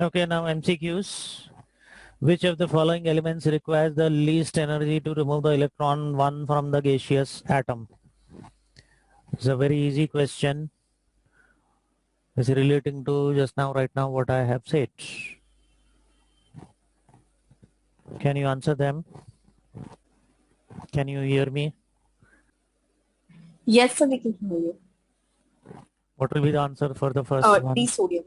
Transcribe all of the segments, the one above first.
Okay, now MCQs. Which of the following elements requires the least energy to remove the electron 1 from the gaseous atom? It's a very easy question. It's relating to just now, right now, what I have said. Can you answer them? Can you hear me? Yes, sir, we can hear you. What will be the answer for the first one? D sodium.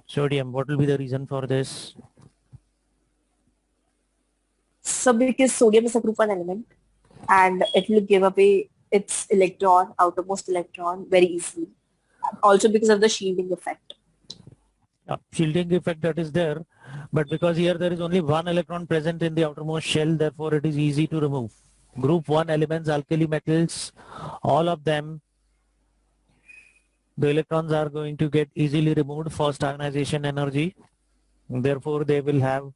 Sodium. What will be the reason for this? So because sodium is a group 1 element and it will give away its electron, outermost electron, very easily. Also because of the shielding effect. Shielding effect that is there, but because here there is only one electron present in the outermost shell, therefore it is easy to remove. Group 1 elements, alkali metals, all of them, the electrons are going to get easily removed. First ionization energy, therefore they will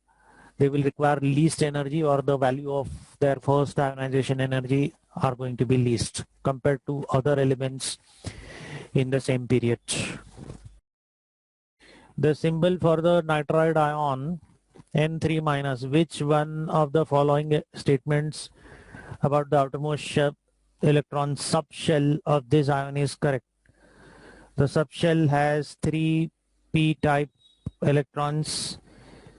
require least energy, or the value of their first ionization energy are going to be least compared to other elements in the same period. The symbol for the nitride ion N3 minus, which one of the following statements about the outermost electron subshell of this ion is correct? The subshell has 3 p-type electrons,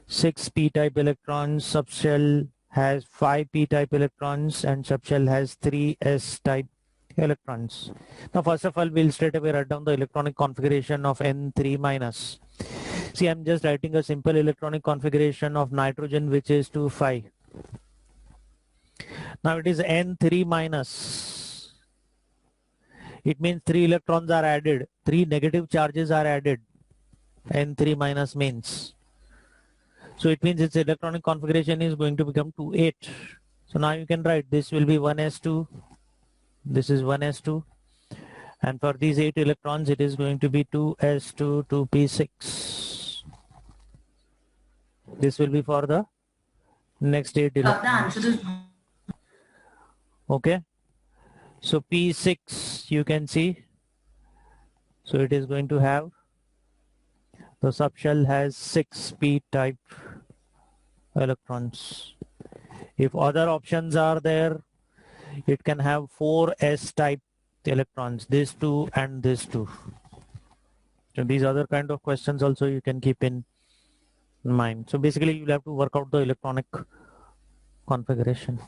6 p-type electrons, subshell has 5 p-type electrons, and subshell has 3 s-type electrons. Now first of all, we'll straight away write down the electronic configuration of N3 minus. See, I'm just writing a simple electronic configuration of nitrogen, which is 2,5. Now it is N3 minus. It means 3 electrons are added, 3 negative charges are added. N3 minus means. So it means its electronic configuration is going to become 2,8. So now you can write this will be 1s2, this is 1s2, and for these 8 electrons it is going to be 2s2, 2p6. This will be for the next 8 electrons. Okay, so p6 you can see, so it is going to have, the subshell has 6 p-type electrons. If other options are there, it can have 4 s-type electrons, this 2 and this 2. So these other kind of questions also you can keep in mind. So basically you'll have to work out the electronic configuration.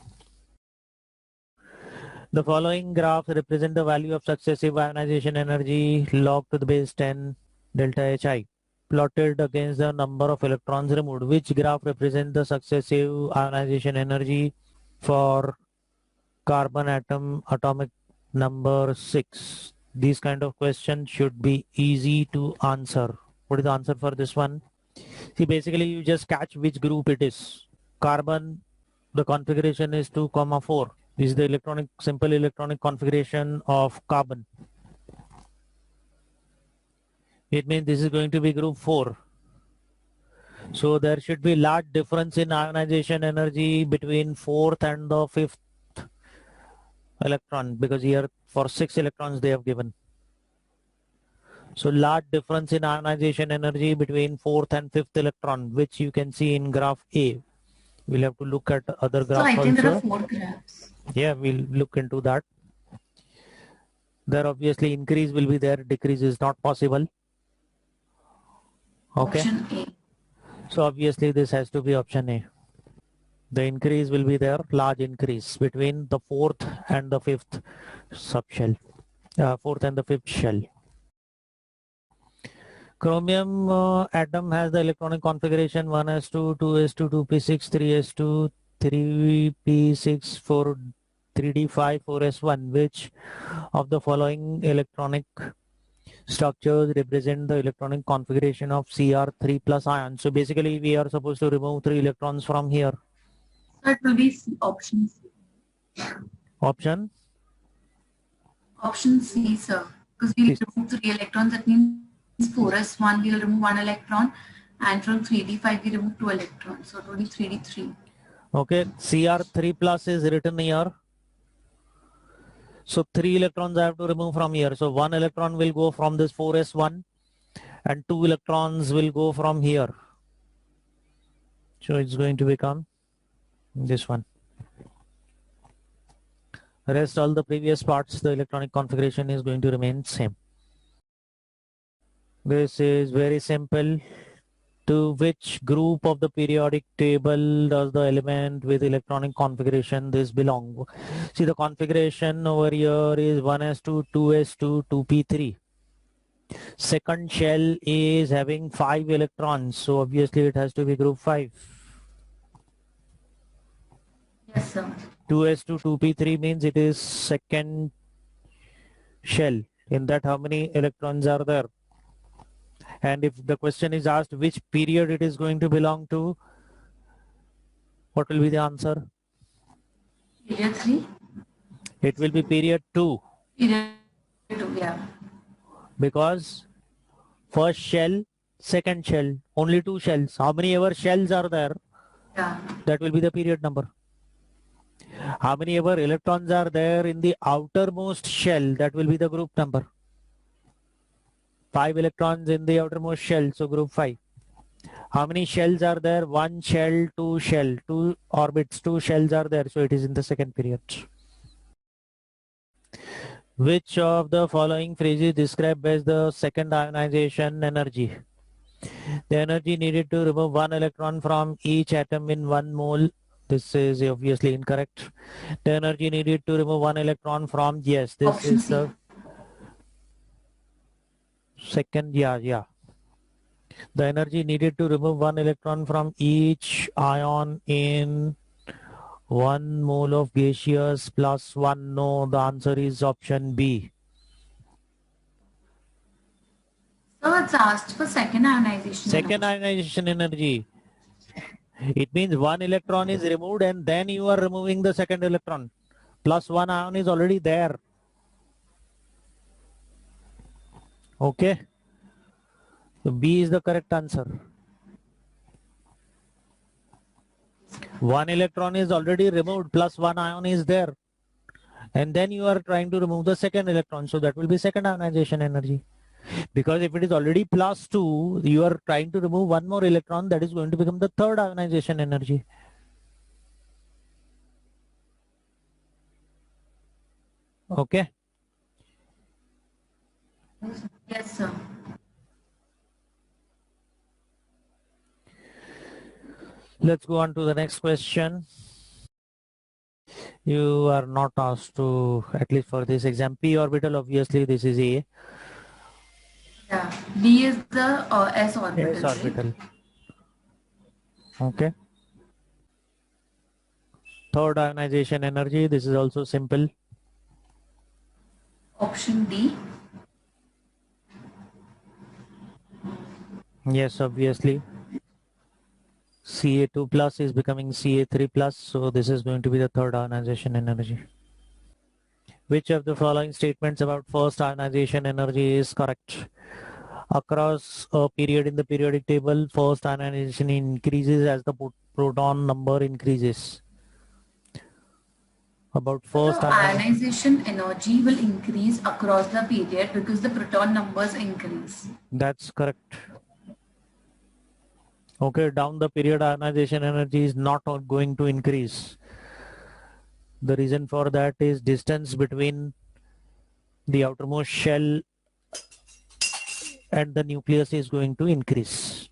The following graphs represent the value of successive ionization energy log to the base 10 delta Hi plotted against the number of electrons removed. Which graph represents the successive ionization energy for carbon atom atomic number 6? These kind of questions should be easy to answer. What is the answer for this one? See, basically you just catch which group it is. Carbon, the configuration is 2, 4. This is the simple electronic configuration of carbon. It means this is going to be group 4. So there should be large difference in ionization energy between 4th and the 5th electron, because here for 6 electrons they have given. So large difference in ionization energy between 4th and 5th electron, which you can see in graph A. We'll have to look at other graphs also. So I think there are 4 graphs. Yeah, we'll look into that. There obviously increase will be there, decrease is not possible. Okay. Option A. So obviously this has to be option A. The increase will be there, large increase between the 4th and the 5th subshell, 4th and the 5th shell. Chromium atom has the electronic configuration 1s2, 2s2, 2p6, 3s2, 3p6, 4, 3d5, 4s1. Which of the following electronic structures represent the electronic configuration of Cr3 plus ion? So basically we are supposed to remove 3 electrons from here. That will be option C. Option? Option C, sir. Because we remove 3 electrons, that means 4s1 we'll remove 1 electron, and from 3d5 we remove 2 electrons. So it will be 3d3. Okay, Cr3 plus is written here. So 3 electrons I have to remove from here. So 1 electron will go from this 4s1, and 2 electrons will go from here. So it's going to become this one. Rest all the previous parts, the electronic configuration is going to remain same. This is very simple. To which group of the periodic table does the element with electronic configuration this belong? See, the configuration over here is 1s2, 2s2, 2p3. Second shell is having 5 electrons, so obviously it has to be group 5. Yes, sir. 2s2, 2p3 means it is second shell. In that, how many electrons are there? And if the question is asked which period it is going to belong to, what will be the answer? Period 3. It will be period 2. Period 2, yeah. Because first shell, second shell, only 2 shells. How many ever shells are there? Yeah. That will be the period number. How many ever electrons are there in the outermost shell? That will be the group number. 5 electrons in the outermost shell, so group 5. How many shells are there? 1 shell, 2 shell, 2 orbits, 2 shells are there, so it is in the second period. Which of the following phrases describe best the second ionization energy? The energy needed to remove 1 electron from each atom in 1 mole. This is obviously incorrect. The energy needed to remove 1 electron from, yes, this Option is C. the second, yeah. The energy needed to remove 1 electron from each ion in 1 mole of gaseous plus 1, no, the answer is option B. So it's asked for second ionization Second energy. ionization energy. It means 1 electron is removed and then you are removing the second electron. Plus 1 ion is already there. Okay. So B is the correct answer. 1 electron is already removed, plus 1 ion is there. And then you are trying to remove the second electron. So that will be second ionization energy. Because if it is already plus 2, you are trying to remove 1 more electron, that is going to become the third ionization energy. Okay. Yes, sir. Let's go on to the next question. You are not asked to, at least for this exam, p orbital, obviously this is A. Yeah. D is the S orbital. S orbital. Right? Okay. Third ionization energy, this is also simple. Option D. Yes, obviously. Ca2 plus is becoming Ca3 plus, so this is going to be the third ionization energy. Which of the following statements about first ionization energy is correct? Across a period in the periodic table, first ionization increases as the proton number increases. About first So ionization energy will increase across the period because the proton numbers increase. That's correct. Okay, down the period ionization energy is not going to increase. The reason for that is distance between the outermost shell and the nucleus is going to increase.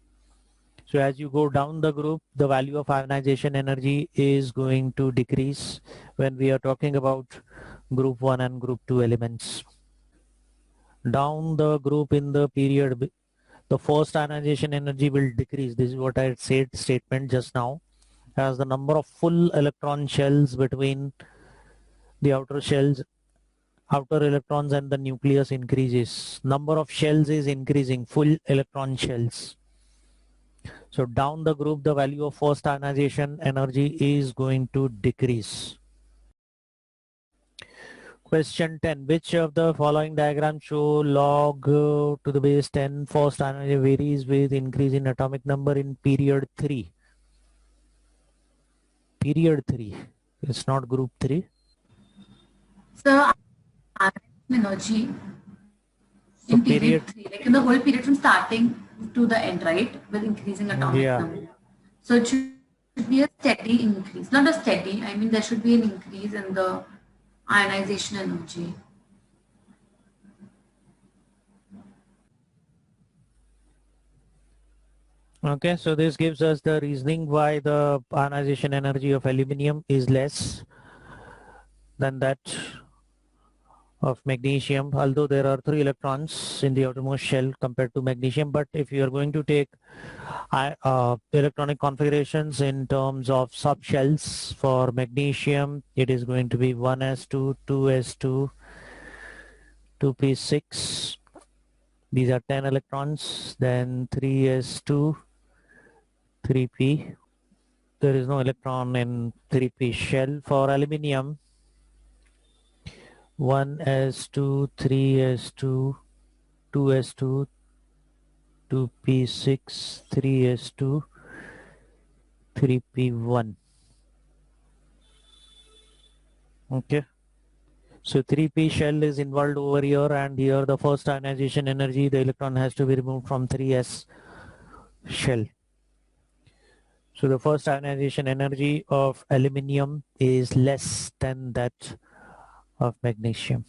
So as you go down the group, the value of ionization energy is going to decrease when we are talking about group 1 and group 2 elements. Down the group in the period, the first ionization energy will decrease. This is what I said statement just now. As the number of full electron shells between the outer electrons and the nucleus increases. Number of shells is increasing, full electron shells. So down the group, the value of first ionization energy is going to decrease. Question 10. Which of the following diagrams show log to the base 10 first ionization varies with increase in atomic number in period 3? Period 3. It's not group 3. So ionization energy in period 3, like in the whole period from starting to the end, right? With increasing atomic Yeah. number. So it should be a steady increase. Not a steady, I mean there should be an increase in the ionization energy. Okay, so this gives us the reasoning why the ionization energy of aluminium is less than that of magnesium, although there are 3 electrons in the outermost shell compared to magnesium. But if you are going to take electronic configurations in terms of subshells for magnesium, it is going to be 1s2, 2s2, 2p6. These are 10 electrons, then 3s2, 3p. There is no electron in 3p shell. For aluminium, 1s2, 3s2, 2s2, 2p6, 3s2, 3p1. Okay. So 3p shell is involved over here, and here the first ionization energy, the electron has to be removed from 3s shell. So the first ionization energy of aluminium is less than that of magnesium.